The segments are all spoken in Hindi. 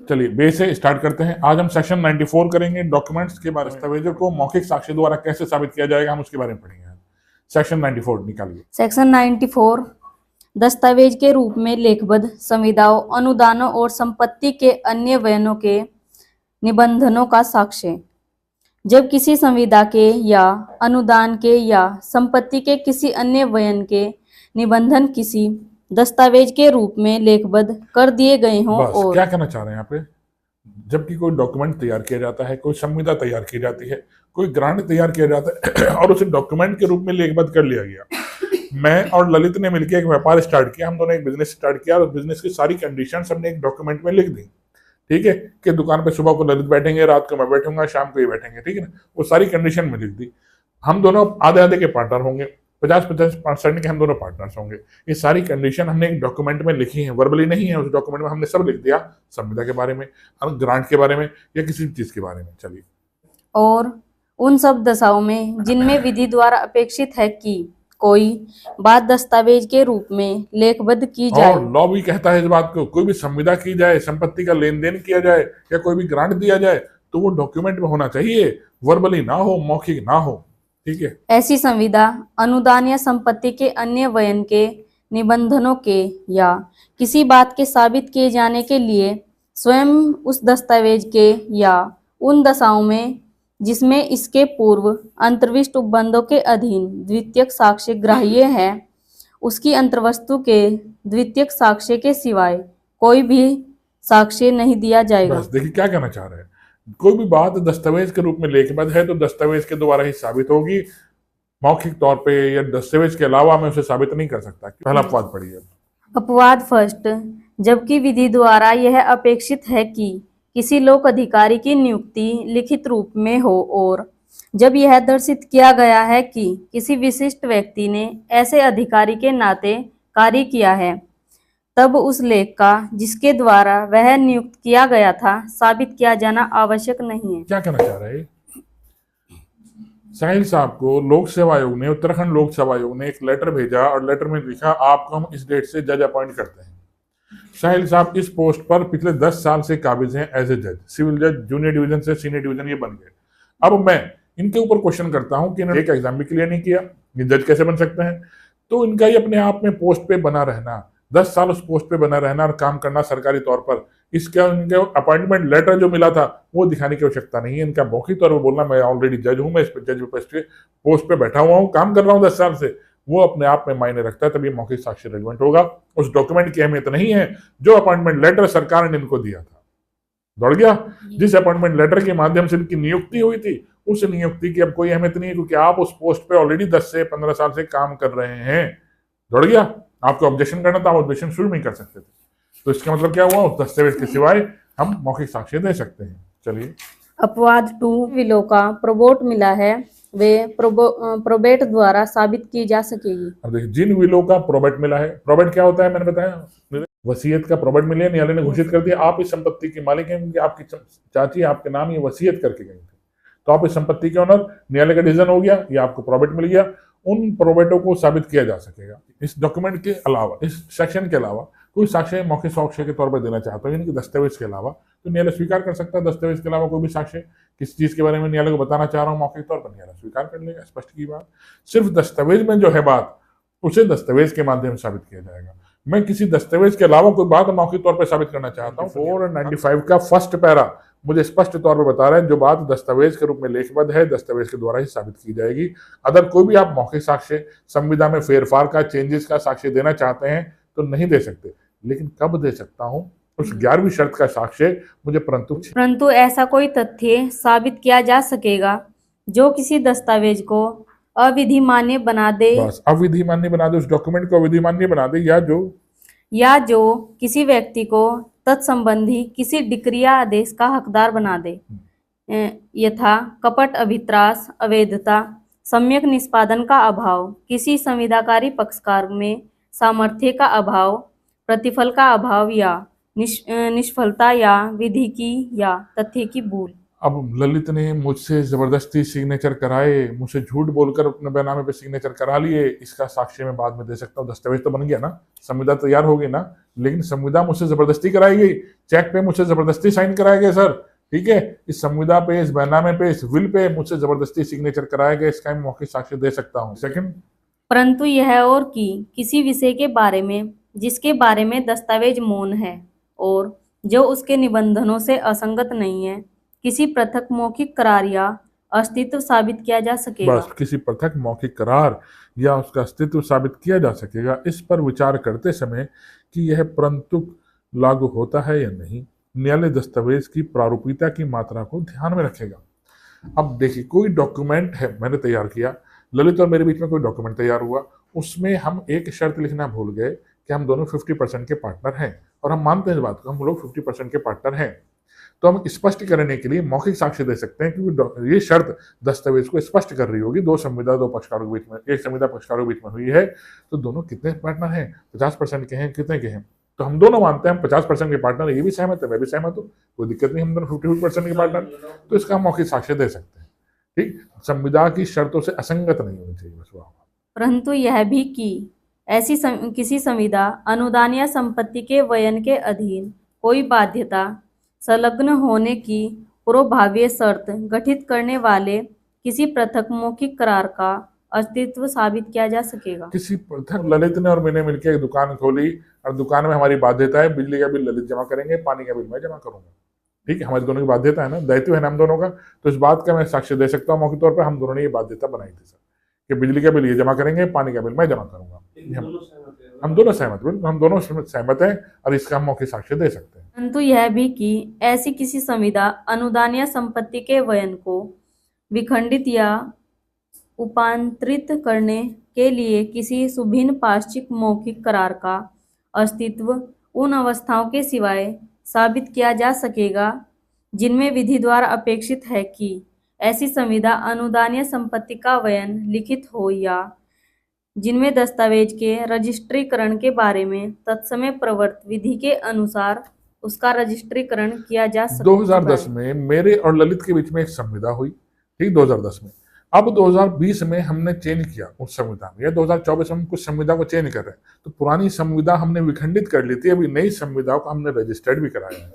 चलिए बे से स्टार्ट करते हैं। आज हम सेक्शन 94 करेंगे, डॉक्यूमेंट्स के बारे में। दस्तावेजों को मौखिक साक्ष्य द्वारा कैसे साबित किया जाएगा, हम उसके बारे में पढ़ेंगे। सेक्शन 94 निकालिए। सेक्शन 94 दस्तावेज के रूप में लेखबद्ध संविदाओं, अनुदानों और संपत्ति के अन्य वयनों के निबंधनों का साक्ष्य। जब किसी संविदा के या अनुदान के या संपत्ति के किसी अन्य वयन के निबंधन किसी दस्तावेज के रूप में लेखबद्ध कर दिए गए हों बस और क्या कहना चाह रहे हैं यहाँ पे, जबकि कोई डॉक्यूमेंट तैयार किया जाता है, कोई संविदा तैयार की जाती है, कोई ग्रांट तैयार किया जाता है और उसे डॉक्यूमेंट के रूप में लेखबद्ध कर लिया गया। मैं और ललित ने मिलकर एक व्यापार स्टार्ट किया, हम दोनों एक बिजनेस स्टार्ट किया और उस बिजनेस की सारी कंडीशंस हमने एक डॉक्यूमेंट में लिख दी। ठीक है कि दुकान पे सुबह को ललित बैठेंगे, रात को मैं बैठूंगा, शाम को ये बैठेंगे। ठीक है ना, वो सारी कंडीशन में लिख दी। हम दोनों आधे आधे के पार्टनर होंगे, 50-50% के हम दोनों पार्टनर्स होंगे। ये सारी कंडीशन हमने एक डॉक्यूमेंट में लिखी है, वर्बली नहीं है। उस डॉक्यूमेंट में हमने सब लिख दिया, संविदा के बारे में, ग्रांट के बारे में या किसी भी चीज के बारे में। चलिए, और उन सब दशाओं में जिनमें विधि द्वारा अपेक्षित है कि कोई बात दस्तावेज के रूप में लेखबद्ध की जाए। और लॉ भी कहता है इस बात को, कोई भी संविदा की जाए, संपत्ति का लेन देन किया जाए या कोई भी ग्रांट दिया जाए तो वो डॉक्यूमेंट में होना चाहिए, वर्बली ना हो, मौखिक ना हो। ठीक है, ऐसी संविदा, अनुदान या संपत्ति के अन्य वयन के निबंधनों के या किसी बात के साबित किए जाने के लिए स्वयं उस दस्तावेज के या उन दशाओं में जिसमें इसके पूर्व अंतर्विष्ट उपबंधों के अधीन द्वितीयक साक्ष्य ग्राह्य है, उसकी अंतर्वस्तु के द्वितीयक साक्ष्य के सिवाय कोई भी साक्ष्य नहीं दिया जाएगा। बस देखिए क्या कहना चाह रहे हैं। कोई भी बात दस्तावेज के रूप में लेखबद्ध है तो दस्तावेज के द्वारा ही साबित होगी, मौखिक तौर पे या दस्तावेज के अलावा मैं उसे साबित नहीं कर सकता। पहला अपवाद पढ़िए। अपवाद फर्स्ट, जबकि विधि द्वारा यह अपेक्षित है कि किसी लोक अधिकारी की नियुक्ति लिखित रूप में हो और जब यह दर्शित किया गया है कि किसी विशिष्ट व्यक्ति ने ऐसे अधिकारी के नाते कार्य किया है, तब उस लेख का जिसके द्वारा वह नियुक्त किया गया था साबित किया जाना आवश्यक नहीं है। क्या कहना चाह रहे हैं? साहिल साहब को लोक सेवा आयोग ने, उत्तराखंड लोक सेवा आयोग ने एक लेटर भेजा और लेटर में लिखा आपको हम इस डेट से जज अपॉइंट करते हैं। साहिल साहब इस पोस्ट पर पिछले 10 साल से काबिज हैं एज ए जज, सिविल जज, जूनियर डिवीजन से सीनियर डिवीजन ये बन गए। अब मैं इनके ऊपर क्वेश्चन करता हूं कि इन्होंने एक एग्जाम भी क्लियर नहीं किया, ये जज कैसे बन सकते हैं? तो इनका ही अपने आप में पोस्ट पे बना रहना, 10 साल उस पोस्ट पे बना रहना और काम करना सरकारी तौर पर, इसका इनके अपॉइंटमेंट लेटर जो मिला था वो दिखाने की आवश्यकता नहीं है। इनका मौखिक तौर पर बोलना मैं ऑलरेडी जज हूं, मैं इस जज पोस्ट पे बैठा हुआ हूँ, काम कर रहा हूँ 10 साल से, वो अपने आप में मायने रखता है, तभी मौखिक साक्ष्य रेलेवेंट होगा। उस डॉक्यूमेंट की अहमियत नहीं है जो अपॉइंटमेंट लेटर सरकार ने इनको दिया था। दौड़ गया, जिस अपॉइंटमेंट लेटर के माध्यम से इनकी नियुक्ति हुई थी उस नियुक्ति की अब कोई अहमियत नहीं है, क्योंकि आप उस पोस्ट पे ऑलरेडी 10 से 15 साल से काम कर रहे हैं। दौड़ गया, आपको ऑब्जेक्शन करना था, आप ऑब्जेक्शन शुरू नहीं कर सकते थे। तो इसका मतलब क्या हुआ, उस दस्तावेज के सिवाय हम मौखिक साक्ष्य दे सकते हैं। चलिए, अपवाद 2, विलो का प्रोबोट मिला है वे प्रोबेट द्वारा साबित की जा सकेगी। अब देखिए, जिन विलो का प्रोबेट मिला है, प्रोबेट क्या होता है मैंने बताया, वसीयत का प्रोबेट मिले, न्यायालय ने घोषित कर दिया आप इस संपत्ति के मालिक हैं क्योंकि आपकी चाची आपके नाम ये वसीयत करके गई थी, तो आप इस संपत्ति के ओनर, न्यायालय का डिसीजन हो गया, ये आपको प्रोबेट मिल गया। उन प्रोबेटों को साबित किया जा सकेगा। इस डॉक्यूमेंट के अलावा, इस सेक्शन के अलावा कोई साक्ष्य मौखिक साक्ष्य के तौर पर देना चाहता है, यानी कि दस्तावेज के अलावा, तो न्यायालय स्वीकार कर सकता है। दस्तावेज के अलावा कोई भी साक्ष्य किसी चीज के बारे में न्यायालय को बताना चाह रहा हूँ मौखिक तौर पर, न्यायालय स्वीकार कर लेगा। स्पष्ट की बात, सिर्फ दस्तावेज में जो है बात उसे दस्तावेज के माध्यम से साबित किया जाएगा। मैं किसी दस्तावेज के अलावा कोई बात मौखिक तौर पर साबित करना चाहता हूँ। 495 का फर्स्ट पैरा मुझे स्पष्ट तौर पर बता रहा है जो बात दस्तावेज के रूप में लेखबद्ध है दस्तावेज के द्वारा ही साबित की जाएगी। अगर कोई भी आप मौखिक साक्ष्य, संविदा में फेरफार का, चेंजेस का साक्ष्य देना चाहते हैं तो नहीं दे सकते, लेकिन कब दे सकता हूं, उस 11वीं शर्त का साक्ष्य मुझे परंतु ऐसा कोई तथ्य साबित किया जा सकेगा जो किसी दस्तावेज को अविधि मान्य बना दे, बस अविधि मान्य बना दे, उस डॉक्यूमेंट को अविधि मान्य बना दे, या जो किसी व्यक्ति को तत्संबंधी किसी डिक्री या आदेश का हकदार बना दे, यथा कपट, अभित्रास, अवैधता, सम्यक निष्पादन का अभाव, किसी संविदाकारी पक्षकार में सामर्थ्य का अभाव, प्रतिफल का अभाव या निष्फलता या विधि की या तथ्य की भूल। अब ललित ने मुझसे जबरदस्ती सिग्नेचर कराए, मुझसे झूठ बोलकर अपने बैनामे पे सिग्नेचर करा लिए, इसका साक्ष्य मैं बाद में दे सकता हूँ। दस्तावेज तो बन गया ना, संविदा तैयार होगी ना, लेकिन संविदा मुझसे जबरदस्ती कराई गई, चेक पे मुझसे जबरदस्ती साइन कराया गया सर, ठीक है। इस संविदा पे, इस बैनामे पे, इस विल पे मुझसे जबरदस्ती सिग्नेचर कराया गया, इसका मैं मौखिक साक्ष्य दे सकता हूँ। सेकंड, परंतु यह और कि किसी विषय के बारे में जिसके बारे में दस्तावेज मौन है और जो उसके निबंधनों से असंगत नहीं है, किसी पृथक मौखिक करार या अस्तित्व साबित किया जा सकेगा। बस किसी पृथक मौखिक करार या उसका अस्तित्व साबित किया जा सकेगा, इस पर विचार करते समय कि यह परंतु लागू होता है या नहीं, न्यायालय दस्तावेज की प्रारूपिता की मात्रा को ध्यान में रखेगा। अब देखिए, कोई डॉक्यूमेंट है, मैंने तैयार किया, ललित और मेरे बीच में कोई डॉक्यूमेंट तैयार हुआ, उसमें हम एक शर्त लिखना भूल गए कि हम दोनों 50% के पार्टनर हैं, और हम मानते हैं इस बात को, हम लोग 50% के पार्टनर हैं। तो हम स्पष्ट करने के लिए मौखिक साक्ष्य दे सकते हैं, क्योंकि ये शर्त दस्तावेज को स्पष्ट कर रही होगी। दो संविदा, दो पक्षकारों के बीच में, एक संविदा पक्षकारों के बीच में हुई है, तो दोनों कितने पार्टनर हैं, 50% के हैं, कितने के हैं, तो हम दोनों मानते हैं हम 50% के पार्टनर, ये भी सहमत है, मैं भी सहमत हूँ, कोई दिक्कत नहीं, हम दोनों 50% के पार्टनर, तो इसका हम मौखिक साक्ष्य दे सकते हैं। ठीक, संविदा की शर्तों से असंगत नहीं होनी चाहिए, बस वह। परंतु यह भी कि ऐसी किसी संविदा, अनुदान या संपत्ति के वयन के अधीन कोई बाध्यता संलग्न होने की पूर्वभावीय शर्त गठित करने वाले किसी पृथक मौखिक करार का अस्तित्व साबित किया जा सकेगा। किसी पृथक, ललित ने और मैंने मिलकर एक दुकान खोली और दुकान में हमारी बाध्यता है, बिजली का बिल ललित जमा करेंगे, पानी का बिल मैं जमा करूंगा, ठीक है, हमारी दोनों की बाध्यता है ना, दायित्व है ना हम दोनों का, तो इस बात का मैं साक्ष्य दे सकता हूँ मौखिक तौर पर, हम दोनों ने ये बाध्यता बनाई थी सर, कि बिजली का बिल ये जमा करेंगे, पानी का बिल मैं जमा करूंगा, हम दोनों सहमत हैं, और इसका हम मौखिक साक्ष्य दे सकते हैं। परंतु यह भी कि ऐसी किसी संविदा, अनुदान या संपत्ति के वयन को विखंडित या उपांतरित करने के लिए किसी सुभिन्न पार्श्विक मौखिक करार का अस्तित्व उन अवस्थाओं के सिवाय साबित किया जा सकेगा जिनमें विधि द्वारा अपेक्षित है कि ऐसी संविदा, अनुदान या संपत्ति का वयन लिखित हो, या जिनमें दस्तावेज के रजिस्ट्रीकरण के बारे में तत्समय प्रवर्त विधि के अनुसार उसका रजिस्ट्रीकरण किया जा सकता है। 2010 में मेरे और ललित के बीच में एक संविदा हुई, ठीक, 2010 में। अब 2020 में हमने चेंज किया उस संविधा में, या 2024 में हम कुछ संविधा को चेंज कर रहे हैं, तो पुरानी संविधा हमने विखंडित कर ली थी, अभी नई संविधा को हमने रजिस्टर्ड भी कराया है,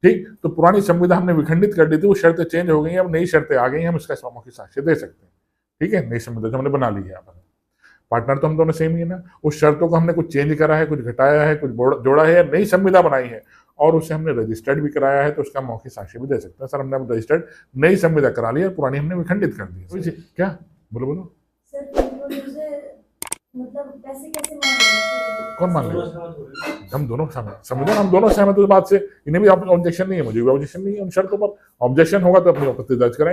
ठीक। तो पुरानी संविधा हमने विखंडित कर दी थी, वो शर्तें चेंज हो गई हैं, अब नई शर्तें आ गई हैं, हम इसका मौखिक साक्ष्य दे सकते हैं, ठीक है। नई संविधा जो हमने बना ली है, पार्टनर तो हम दोनों सेम ही है ना, उस शर्तों को हमने कुछ चेंज करा है, कुछ घटाया है, कुछ जोड़ा है, या नई संविधा बनाई है और उसे हमने रजिस्टर्ड भी कराया है, तो उसका मौखिक साक्ष्य भी दे सकते हैं। सर, हमने रजिस्टर्ड नई संविधा करा ली है, पुरानी हमने विखंडित कर दी है। क्या बोलो सर, मतलब पैसे कैसे मान लेंगे? कौन मान लेगा? हम दोनों सहमत, संविधान हम दोनों सहमत उस बात से, इन्हें भी ऑब्जेक्शन नहीं है, मुझे भी ऑब्जेक्शन नहीं है उन शर्तों पर। ऑब्जेक्शन होगा तो अपनी आपत्ति दर्ज कराएंगे।